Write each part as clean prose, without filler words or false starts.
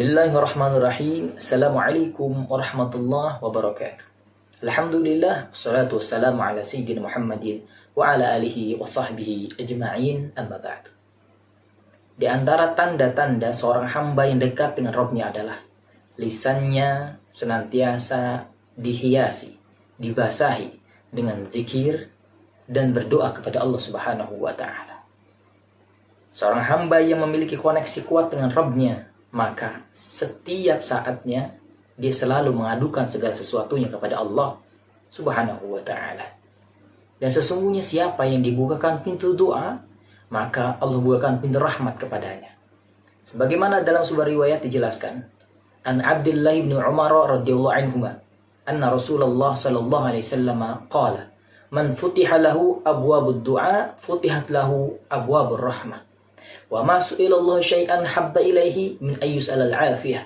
Bismillahirrahmanirrahim. Assalamualaikum warahmatullahi wabarakatuh. Alhamdulillah, wassalatu wassalamu ala sayyidina Muhammadin wa ala alihi wa sahbihi ajma'in, amma ba'du. Di antara tanda-tanda seorang hamba yang dekat dengan Rabbnya adalah lisannya senantiasa dihiasi, dibasahi dengan zikir dan berdoa kepada Allah Subhanahu wa ta'ala. Seorang hamba yang memiliki koneksi kuat dengan Rabbnya, maka setiap saatnya dia selalu mengadukan segala sesuatunya kepada Allah Subhanahu wa ta'ala. Dan sesungguhnya siapa yang dibukakan pintu doa, maka Allah bukakan pintu rahmat kepadanya. Sebagaimana dalam sebuah riwayat dijelaskan, an Abdullah bin Umar radhiyallahu anhuma, anna Rasulullah sallallahu alaihi wasallam qala, man futiha lahu abwabud du'a, futihat lahu abwabur rahmah. Wa ma su'ila Allah syai'an habba ilaihi min ayyus alal afiyah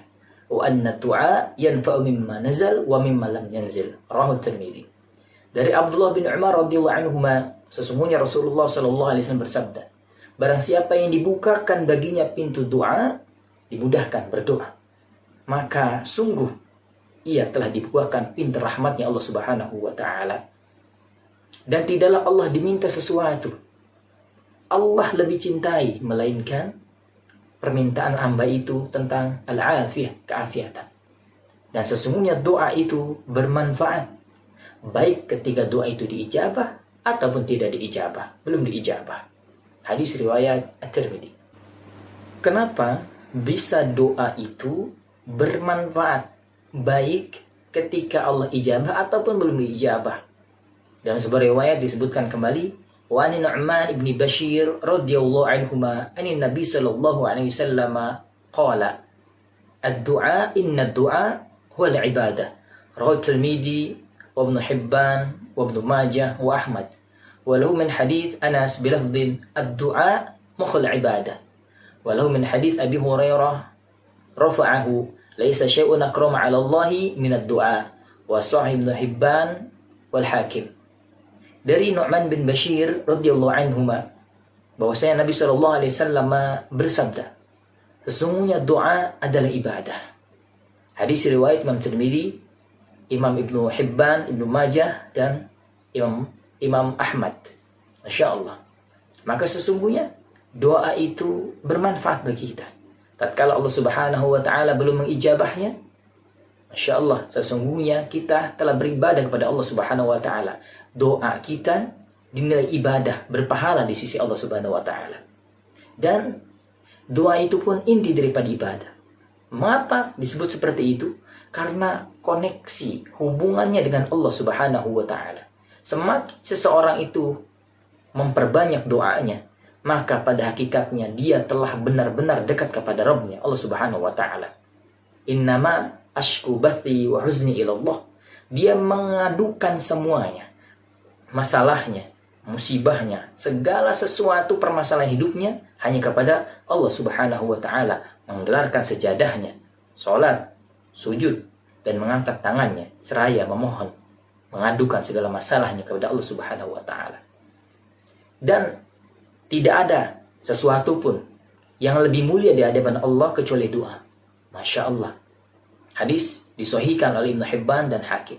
wa anna du'a yanfa'u mimma nazal wa mimma lam yanzil. Rawahu Tirmidzi. Dari Abdullah bin Umar radhiyallahu anhuma, sesungguhnya Rasulullah sallallahu alaihi wasallam bersabda, barang siapa yang dibukakan baginya pintu doa, dimudahkan berdoa, maka sungguh ia telah dibukakan pintu rahmatnya Allah Subhanahu wa ta'ala. Dan tidaklah Allah diminta sesuatu Allah lebih cintai melainkan permintaan hamba itu tentang al-afiyah, keafiatan. Dan sesungguhnya doa itu bermanfaat, baik ketika doa itu diijabah ataupun tidak diijabah, belum diijabah. Hadis riwayat At-Tirmidzi. Kenapa bisa doa itu bermanfaat, baik ketika Allah ijabah ataupun belum diijabah? Dalam sebuah riwayat disebutkan kembali, wa an Nu'man ibn Bashir radhiyallahu anhuma an Nabi sallallahu alaihi wasallam qala ad-du'a inna ad-du'a huwa al-ibadah. Rawahu Tirmidzi wa Ibnu Hibban wa Ibnu Majah wa Ahmad wa lahu min hadits Anas bi lafdhin ad-du'a mukhul ibadah wa lahu min hadits Abi Hurairah rafa'ahu laisa syai'un akrama 'ala Allah min ad-du'a wa sahih Ibnu Hibban wal Hakim. Dari Nu'man bin Bashir radhiyallahu anhuma, bahwasanya Nabi sallallahu alaihi wasallam bersabda, sesungguhnya doa adalah ibadah. Hadis riwayat Imam Tirmidzi, Imam Ibnu Hibban, Ibnu Majah, dan Imam Ahmad. Masya Allah. Maka sesungguhnya doa itu bermanfaat bagi kita. Tatkala Allah Subhanahu wa ta'ala belum mengijabahnya, Masya Allah, sesungguhnya kita telah beribadah kepada Allah Subhanahu wa ta'ala. Doa kita dinilai ibadah, berpahala di sisi Allah Subhanahu wa ta'ala. Dan doa itu pun inti daripada ibadah. Mengapa disebut seperti itu? Karena koneksi hubungannya dengan Allah Subhanahu wa ta'ala. Semakin seseorang itu memperbanyak doanya, maka pada hakikatnya dia telah benar-benar dekat kepada Rabbnya, Allah Subhanahu wa ta'ala. Innama ashku bathi wa huzni ilallah. Dia mengadukan semuanya, masalahnya, musibahnya, segala sesuatu permasalahan hidupnya hanya kepada Allah Subhanahu wa ta'ala. Menggelarkan sejadahnya, sholat, sujud, dan mengangkat tangannya seraya memohon, mengadukan segala masalahnya kepada Allah Subhanahu wa ta'ala. Dan tidak ada sesuatu pun yang lebih mulia di hadapan Allah kecuali doa. Masya Allah. Hadis disahihkan oleh Ibnu Hibban dan Hakim.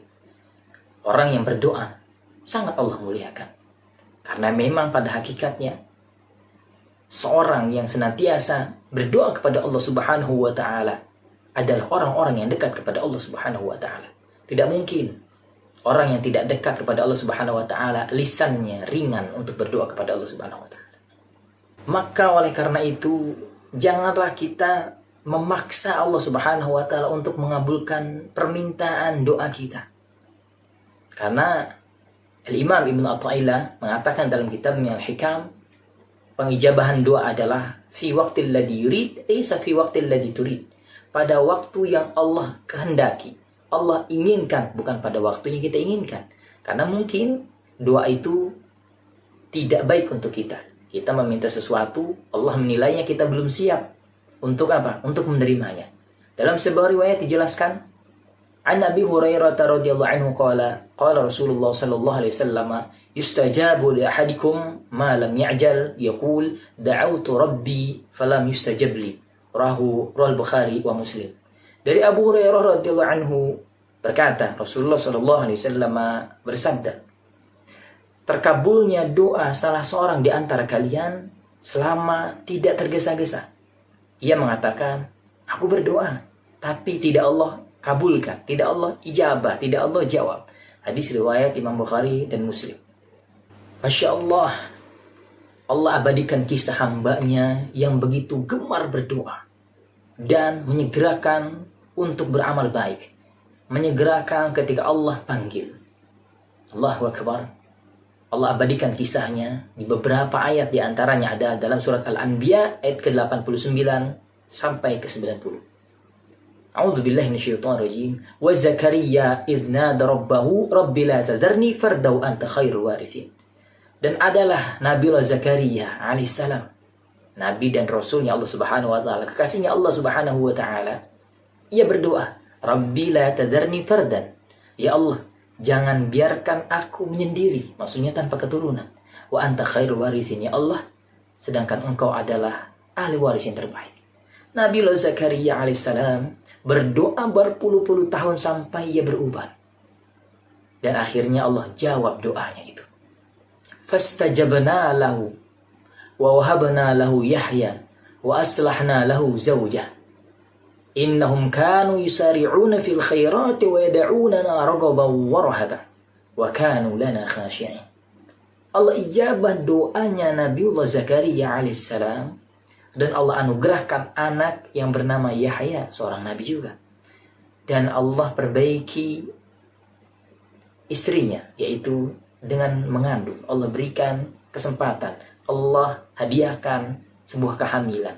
Orang yang berdoa sangat Allah muliakan. Karena memang pada hakikatnya seorang yang senantiasa berdoa kepada Allah Subhanahu wa ta'ala adalah orang-orang yang dekat kepada Allah Subhanahu wa ta'ala. Tidak mungkin orang yang tidak dekat kepada Allah Subhanahu wa ta'ala lisannya ringan untuk berdoa kepada Allah Subhanahu wa ta'ala. Maka oleh karena itu janganlah kita memaksa Allah Subhanahu wa ta'ala untuk mengabulkan permintaan doa kita. Karena Al-Imam Ibn Athaillah mengatakan dalam kitabnya Al-Hikam, pengijabahan doa adalah fi waqtil ladzi yurid, laysa fi waqtil ladzi turid. Pada waktu yang Allah kehendaki, Allah inginkan, bukan pada waktu yang kita inginkan. Karena mungkin doa itu tidak baik untuk kita. Kita meminta sesuatu, Allah menilainya kita belum siap. Untuk apa? Untuk menerimanya. Dalam sebuah riwayat dijelaskan, An Abi Hurairah radhiyallahu anhu qala Rasulullah sallallahu alaihi wasallam yustajabu li ahadikum ma lam ya'jal yaqul da'awtu rabbi falam yustajab li Rahu Bukhari wa Muslim. Dari Abu Hurairah radhiyallahu anhu berkata, Rasulullah sallallahu alaihi wasallam bersabda, terkabulnya doa salah seorang di antara kalian selama tidak tergesa-gesa. Ia mengatakan, aku berdoa, tapi tidak Allah kabulkan, tidak Allah ijabah, tidak Allah jawab. Hadis riwayat Imam Bukhari dan Muslim. Masya Allah, Allah abadikan kisah hambanya yang begitu gemar berdoa dan menyegerakan untuk beramal baik, menyegerakan ketika Allah panggil. Allahu Akbar. Allah abadikan kisahnya di beberapa ayat, di antaranya ada dalam surat Al-Anbiya ayat ke-89 sampai ke-90. A'udzubillahi minasyaitonir rajim. Wa Zakaria idz nada rabbahu rabbi la tadharni farda wa anta khairul warithin. Dan adalah Nabiullah Zakaria alaihissalam, nabi dan rasulnya Allah Subhanahu wa taala, kekasihnya Allah Subhanahu wa taala. Ia berdoa, Rabbi la tadarni fardan. Ya Allah, jangan biarkan aku menyendiri, maksudnya tanpa keturunan. Wa anta khairul warithin, ya Allah, sedangkan engkau adalah ahli waris yang terbaik. Nabiullah Zakaria alaihissalam berdoa berpuluh-puluh tahun sampai ia beruban. Dan akhirnya Allah jawab doanya itu. Fastajabna lahu wa wahabna lahu Yahya wa aslahna lahu zawjah innahum kanu yusari'una fil khairati wa yad'unana raghaban wa rahaban wa kanu lana khashi'in. Allah ijabah doanya Nabiullah Zakaria alaihissalam dan Allah anugerahkan anak yang bernama Yahya, seorang nabi juga. Dan Allah perbaiki istrinya, yaitu dengan mengandung. Allah berikan kesempatan, Allah hadiahkan sebuah kehamilan.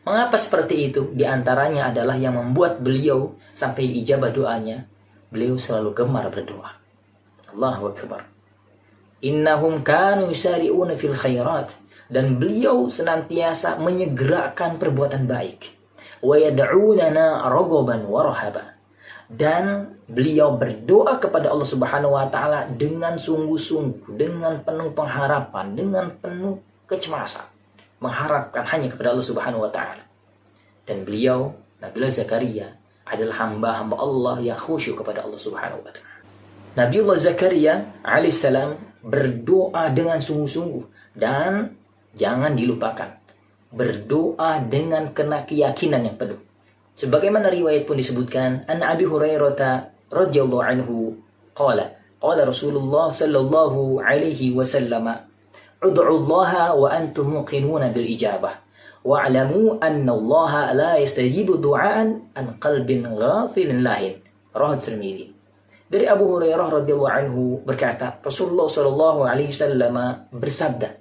Mengapa seperti itu? Di antaranya adalah yang membuat beliau sampai ijabah doanya, beliau selalu gemar berdoa. Allahu Akbar. Innahum kanu yusari'una fil khairat. Dan beliau senantiasa menyegerakan perbuatan baik. Wa yad'unana raghaban wa rahaban. Dan beliau berdoa kepada Allah Subhanahu wa taala dengan sungguh-sungguh, dengan penuh pengharapan, dengan penuh kecemasan, mengharapkan hanya kepada Allah Subhanahu wa taala. Dan beliau, Nabiullah Zakaria, adalah hamba-hamba Allah yang khusyuk kepada Allah Subhanahu wa taala. Nabiullah Zakaria alaihissalam berdoa dengan sungguh-sungguh, dan jangan dilupakan, berdoa dengan keyakinan yang penuh. Sebagaimana riwayat pun disebutkan, an Abi Hurairah radhiyallahu anhu qala Rasulullah sallallahu alaihi wasallam, ud'u Allah wa antum muqinuna bil ijabah wa'lamu anna Allah la yastajibu du'aan an qalbin ghafilin lahin. Rawahu Tirmidzi. Dari Abu Hurairah radhiyallahu anhu berkata, Rasulullah sallallahu alaihi wasallam bersabda,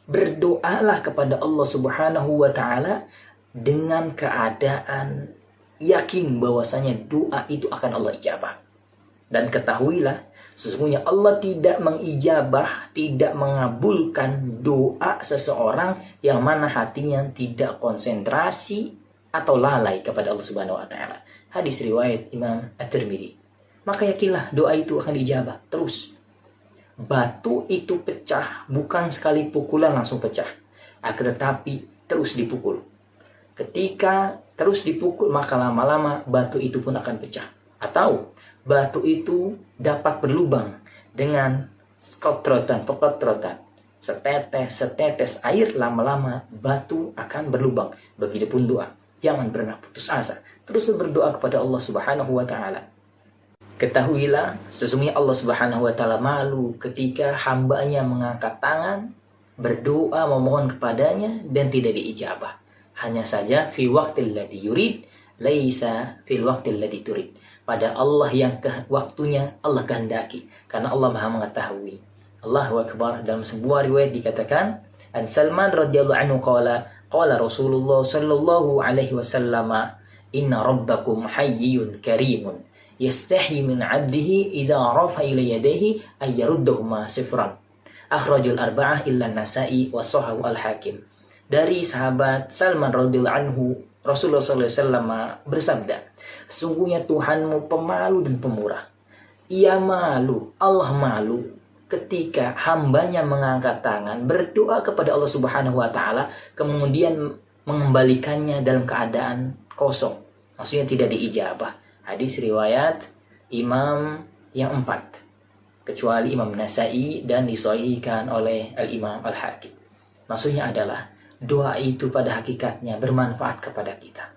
berdoalah kepada Allah Subhanahu wa taala dengan keadaan yakin bahwasanya doa itu akan Allah ijabah. Dan ketahuilah, sesungguhnya Allah tidak mengijabah, tidak mengabulkan doa seseorang yang mana hatinya tidak konsentrasi atau lalai kepada Allah Subhanahu wa taala. Hadis riwayat Imam At-Tirmidzi. Maka yakinlah doa itu akan dijabah terus. Batu itu pecah bukan sekali pukulan langsung pecah, akan tetapi terus dipukul. Ketika terus dipukul, maka lama-lama batu itu pun akan pecah. Atau batu itu dapat berlubang dengan kotrotan, setetes air, lama-lama batu akan berlubang. Begitupun doa. Jangan pernah putus asa. Terus berdoa kepada Allah Subhanahu wa taala. Ketahuilah, sesungguhnya Allah Subhanahu wa taala malu ketika hambanya mengangkat tangan, berdoa memohon kepadanya dan tidak diijabah. Hanya saja fi waqtil ladzi yurid, laisa fil waqtil ladzi turid. Pada Allah yang waktunya Allah kehendaki, karena Allah Maha mengetahui. Allahu Akbar. Dalam sebuah riwayat dikatakan, an Salman radhiyallahu anhu qala Rasulullah sallallahu alaihi wasallam, inna rabbakum hayyun karimun yastahi min 'abdihi idza rafa ila yadayhi ay yaruddahuma sifran. Akhrajul arba'ah illa an-Nasa'i wa sahahu al-Hakim. Dari sahabat Salman radhiyallahu anhu, Rasulullah sallallahu alaihi wasallam bersabda, sesungguhnya Tuhanmu pemalu dan pemurah. Ia malu, Allah malu ketika hambanya mengangkat tangan berdoa kepada Allah Subhanahu wa taala, kemudian mengembalikannya dalam keadaan kosong, maksudnya tidak diijabah. Hadis riwayat Imam yang 4 kecuali Imam Nasai dan disahihkan oleh Al-Imam Al-Hakim. Maksudnya adalah doa itu pada hakikatnya bermanfaat kepada kita.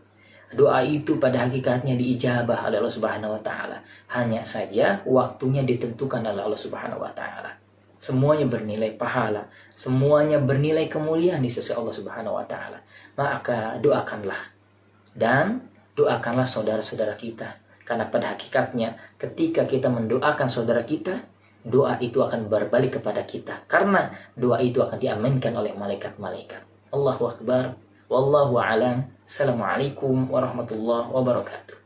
Doa itu pada hakikatnya diijabah oleh Allah Subhanahu wa taala. Hanya saja waktunya ditentukan oleh Allah Subhanahu wa taala. Semuanya bernilai pahala, semuanya bernilai kemuliaan di sisi Allah Subhanahu wa taala. Maka doakanlah dan doakanlah saudara-saudara kita. Karena pada hakikatnya ketika kita mendoakan saudara kita, doa itu akan berbalik kepada kita. Karena doa itu akan diaminkan oleh malaikat-malaikat. Allahu Akbar. Wallahu a'lam. Assalamualaikum warahmatullahi wabarakatuh.